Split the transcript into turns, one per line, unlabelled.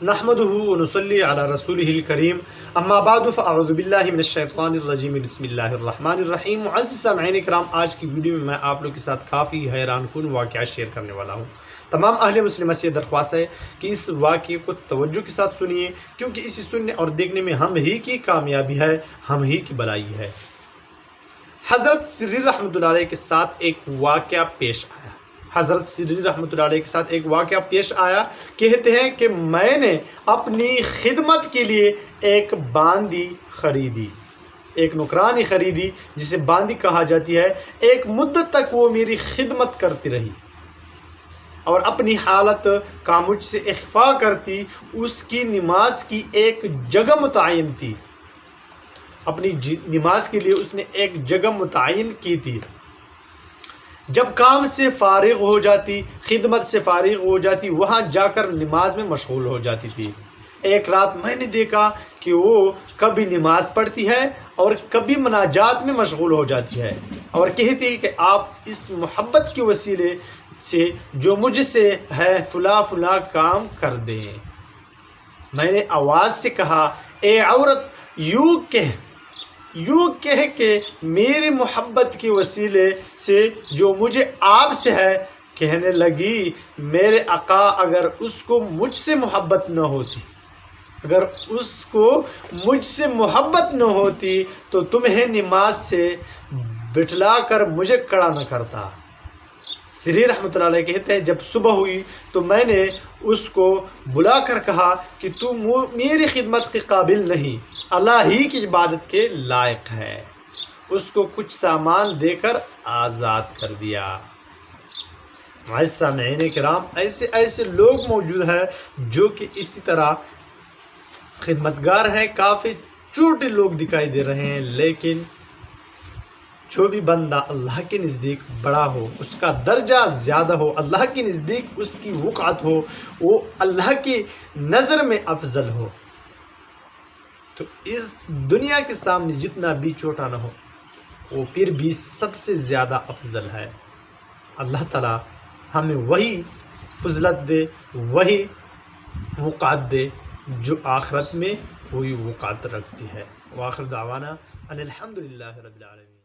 نحمده ونصلي على رسوله الكريم اما بعد فاعوذ باللہ من الشیطان الرجیم بسم اللہ الرحمن الرحیم۔ معزز سامعین کرام، آج کی ویڈیو میں آپ لوگ کے ساتھ کافی حیران کن واقعہ شیئر کرنے والا ہوں۔ تمام اہل مسلمہ سے درخواست ہے کہ اس واقعے کو توجہ کے ساتھ سنیے، کیونکہ اسے سننے اور دیکھنے میں ہم ہی کی کامیابی ہے، ہم ہی کی بلائی ہے۔ حضرت سری رحمۃ اللہ علیہ کے ساتھ ایک واقعہ پیش آیا۔ حضرت سری رحمۃ اللہ علیہ کے ساتھ ایک واقعہ پیش آیا۔ کہتے ہیں کہ میں نے اپنی خدمت کے لیے ایک باندی خریدی، ایک نوکرانی خریدی جسے باندی کہا جاتی ہے۔ ایک مدت تک وہ میری خدمت کرتی رہی اور اپنی حالت کا مجھ سے اخفا کرتی۔ اس کی نماز کی ایک جگہ متعین تھی، اپنی نماز کے لیے اس نے ایک جگہ متعین کی تھی۔ جب کام سے فارغ ہو جاتی، خدمت سے فارغ ہو جاتی، وہاں جا کر نماز میں مشغول ہو جاتی تھی۔ ایک رات میں نے دیکھا کہ وہ کبھی نماز پڑھتی ہے اور کبھی مناجات میں مشغول ہو جاتی ہے، اور کہتی ہے کہ آپ اس محبت کے وسیلے سے جو مجھ سے ہے فلاں فلاں کام کر دیں۔ میں نے آواز سے کہا، اے عورت، یوں کہہ کہ میری محبت کے وسیلے سے جو مجھے آپ سے ہے۔ کہنے لگی، میرے آقا، اگر اس کو مجھ سے محبت نہ ہوتی، اگر اس کو مجھ سے محبت نہ ہوتی تو تمہیں نماز سے بٹھلا کر مجھے کھڑا نہ کرتا۔ سری رحمۃ اللہ علیہ کہتے ہیں، جب صبح ہوئی تو میں نے اس کو بلا کر کہا کہ تو میری خدمت کے قابل نہیں، اللہ ہی کی عبادت کے لائق ہے۔ اس کو کچھ سامان دے کر آزاد کر دیا۔ معزز سامعین کرام، ایسے لوگ موجود ہیں جو کہ اسی طرح خدمتگار ہیں، کافی چھوٹے لوگ دکھائی دے رہے ہیں، لیکن جو بھی بندہ اللہ کے نزدیک بڑا ہو، اس کا درجہ زیادہ ہو، اللہ کے نزدیک اس کی وقعت ہو، وہ اللہ کی نظر میں افضل ہو، تو اس دنیا کے سامنے جتنا بھی چھوٹا نہ ہو، وہ پھر بھی سب سے زیادہ افضل ہے۔ اللہ تعالی ہمیں وہی فضلت دے، وہی وقعت دے جو آخرت میں وہی وقعت رکھتی ہے۔ وآخر دعوانا ان الحمدللہ رب العالمین۔